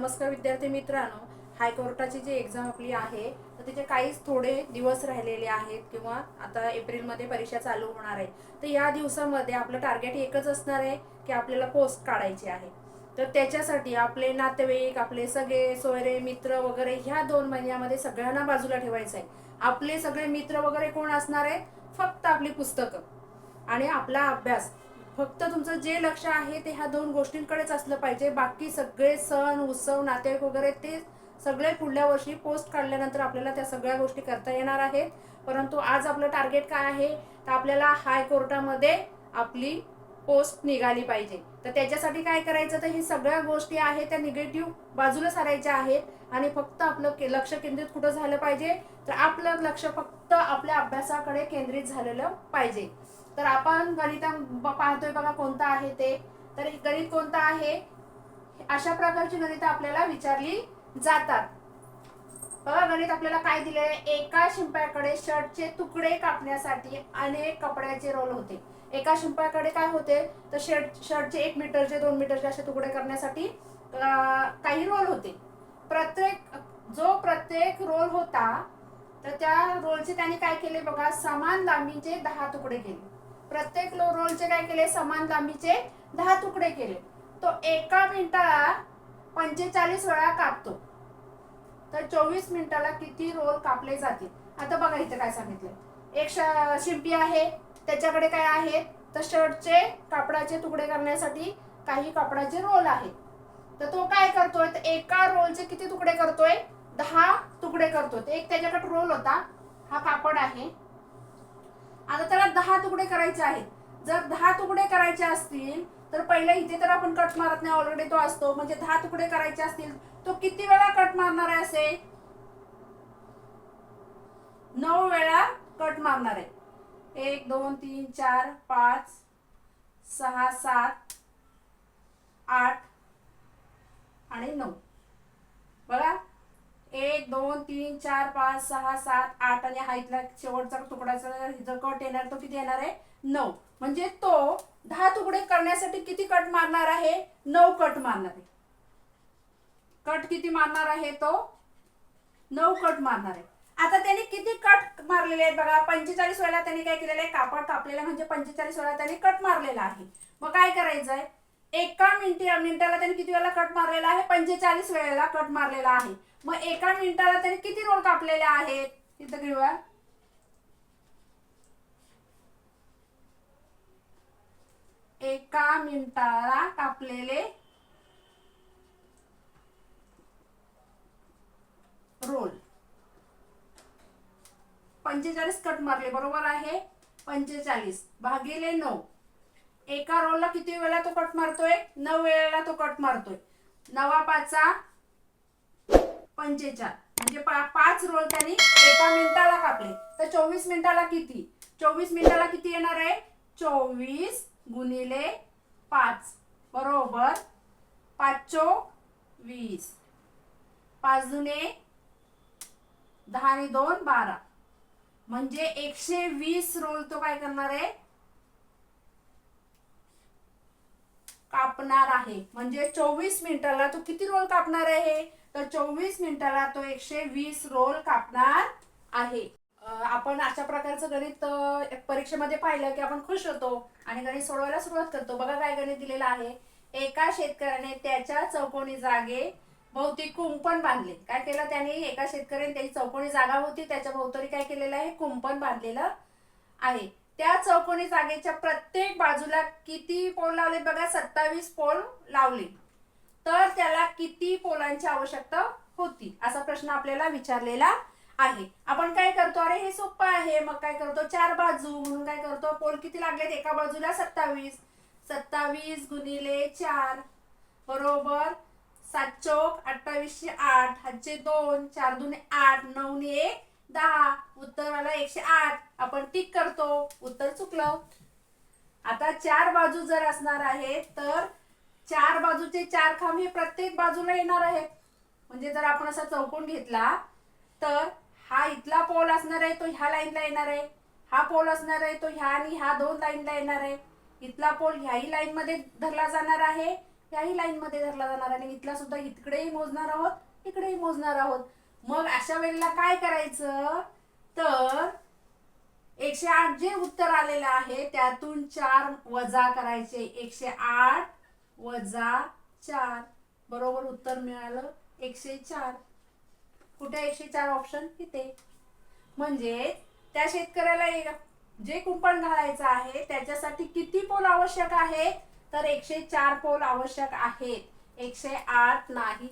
नमस्कार विद्यार्थी मित्रांनो, हायकोर्टाची जी एक्झाम आपली आहे तर तिचे काहीच थोडे दिवस राहिलेले आहेत किंवा आता एप्रिलमध्ये परीक्षा चालू होणार आहे. तर या दिवसामध्ये आपलं टार्गेट एकच असणार आहे की आपल्याला पोस्ट काढायची आहे. तर त्याच्यासाठी आपले नातेवाईक, आपले सगळे सोयरे मित्र वगैरे ह्या 2 महिन्यामध्ये सगळ्यांना बाजूला ठेवायचं आहे. आपले सगळे मित्र वगैरे कोण असणार आहेत? फक्त आपली पुस्तकं आणि आपला अभ्यास. फक्त तुमचं जे लक्ष आहे ते ह्या 2 गोष्टींकडेच असलं पाहिजे. बाकी सगळे सण उत्सव नातेवाईक वगैरे ते सगळे पुढल्या वर्षी पोस्ट काढल्यानंतर आपल्याला त्या सगळ्या गोष्टी करता येणार आहेत. परंतु आज आपलं टार्गेट काय आहे? तर आपल्याला हायकोर्टामध्ये आपली पोस्ट निघाली पाहिजे. तर त्याच्यासाठी काय करायचं? तर ही सगळ्या गोष्टी आहेत त्या निगेटिव्ह बाजूला सारायच्या आहेत आणि फक्त आपलं लक्ष केंद्रित कुठं झालं पाहिजे? तर आपलं लक्ष फक्त आपल्या अभ्यासाकडे केंद्रित झालेलं पाहिजे. तर आपण गणित पाहतोय बघा कोणतं आहे ते. तर गणित कोणतं आहे? अशा प्रकारची गणित आपल्याला विचारली जातात. बघा गणित आपल्याला काय दिले? एका शिंप्याकडे शर्टचे तुकडे कापण्यासाठी अनेक कपड्याचे रोल होते. एका शिंप्याकडे काय होते? तर शर्टचे 1 मीटरचे 2 मीटरचे असे तुकडे करण्यासाठी काही रोल होते. प्रत्येक रोल होता तर त्या रोलचे त्यांनी काय केले बघा? समान लांबीचे 10 तुकडे केले. प्रत्येक रोलचे काय केले? समान लांबीचे 10 तुकडे केले. तो एका मिनिटाला 45 वेळा कापतो. तर 24 मिनिटाला किती रोल कापले जातील? आता बघा इथे काय सांगितलंय. एक शिंपी आहे, त्याच्याकडे काय आहे? तर शर्टचे कापडाचे तुकडे करण्यासाठी काही कापडाचे रोल आहेत. तर तो काय करतोय? तर एका रोलचे किती तुकडे करतोय? 10 तुकडे करतोय. एक त्याच्याकडे रोल होता, हा कापड आहे. आता त्याला 10 तुकडे करायचे आहेत. जर 10 तुकडे करायचे असतील तर पहिले इथे तर आपण कट मारत नाही, ऑलरेडी तो असतो. म्हणजे 10 तुकडे करायचे असतील तो किती वेळा कट मारणार आहे? असे 9 वेळा कट मारणार आहे. 1 2 3 4 5 6 7 8 आणि 9. बघा 1 2 3 4 5 6 7 8 आणि हा इथला शेवटचा तुकडाचा जो कट येणार तो किती येणार आहे? 9. म्हणजे तो 10 तुकडे करण्यासाठी किती कट मारणार आहे? 9 कट मारणार आहे. कट किती मारणार आहे? तो 9 कट मारणार आहे. आता त्याने किती कट मारलेले आहेत बघा? 45 वेळा त्याने काय केलेलं आहे? कापड कापलेलं म्हणजे 45 वेळा त्याने कट मारलेला आहे. मग काय करायचंय? एका मिनिटाला त्याने किती वेळा कट मारलेला आहे? 45 वेळेला कट मारलेला आहे. मग एका मिनिटाला त्याने किती रोल कापलेले आहेत? तिथं घेऊया. एका मिनिटाला कापलेले रोल 45 कट मारले, बरोबर आहे. 45 भागिले 9. एका रोलला किती वेळा तो कट मारतोय? 9 वेळेला तो कट मारतोय. 9 5 45 म्हणजे 5 रोल त्यांनी एका मिनिटाला कापले. तर 24 मिनिटाला किती? 24 मिनिटाला किती येणार आहे? 24 गुणिले 5 बरोबर 5 चोक 20. 5 दुने 10 आणि 2 12. म्हणजे 120 रोल तो काय करणार आहे? कापणार आहे. म्हणजे 24 मिनिटाला तो किती रोल कापणार आहे? तर 24 मिनिटाला तो 120 रोल कापणार आहे. आपण अशा प्रकारचं गणित परीक्षेमध्ये पाहिलं की आपण खुश होतो आणि गणित सोडवायला सुरुवात करतो. बघा काय गणित दिलेलं आहे. एका शेतकऱ्याने त्याच्या चौकोनी जागे भोवती कुंपण बांधले. काय केलं त्याने? एका शेतकऱ्याने त्याची चौकोनी जागा होती, त्याच्या भोवताली काय केलेलं आहे? कुंपण बांधलेलं आहे. त्या चौकोनी जागेच्या प्रत्येक बाजूला किती पोल लावले बघा? 27 पोल लावले. तर त्याला किती पोलांची आवश्यकता होती? असा प्रश्न आपल्याला विचारलेला आहे. आपण काय करतो? अरे हे सोपं आहे. मग काय करतो? 4 बाजू म्हणून काय करतो? पोल किती लागलेत एका बाजूला? 27. 27 गुणिले 4 बरोबर 7 चोक 28 8. हातचे 2 4 दुने 8 9 ने 1 10. उत्तर आलं 108. आपण टिक करतो. उत्तर चुकलं. आता 4 बाजू जर असणार आहे तर 4 बाजूचे 4 खांब हे प्रत्येक बाजूला येणार आहेत. म्हणजे जर आपण असा चौकोन घेतला तर हा इथला पोल असणार आहे तो ह्या लाईनला येणार आहे. हा पोल असणार आहे तो ह्या आणि ह्या 2 लाईनला येणार आहे. इथला पोल ह्याही लाईन मध्ये धरला जाणार आहे याही लाईन मध्ये धरला जाणार आणि इथला सुद्धा इकडेही मोजणार आहोत, इकडेही मोजणार आहोत. मग अशा वेळेला काय करायचं, तर 108 जे उत्तर आलेलं आहे त्यातून 4 वजा करायचे. 108 वजा 4 बरोबर उत्तर मिळालं 104. कुठे 104 ऑप्शन इथे. म्हणजे त्या शेतकऱ्याला जे कुंपण घालायचं आहे त्याच्यासाठी किती पोल आवश्यक आहे, तर 104 पोल आवश्यक आहेत, 108 नाही.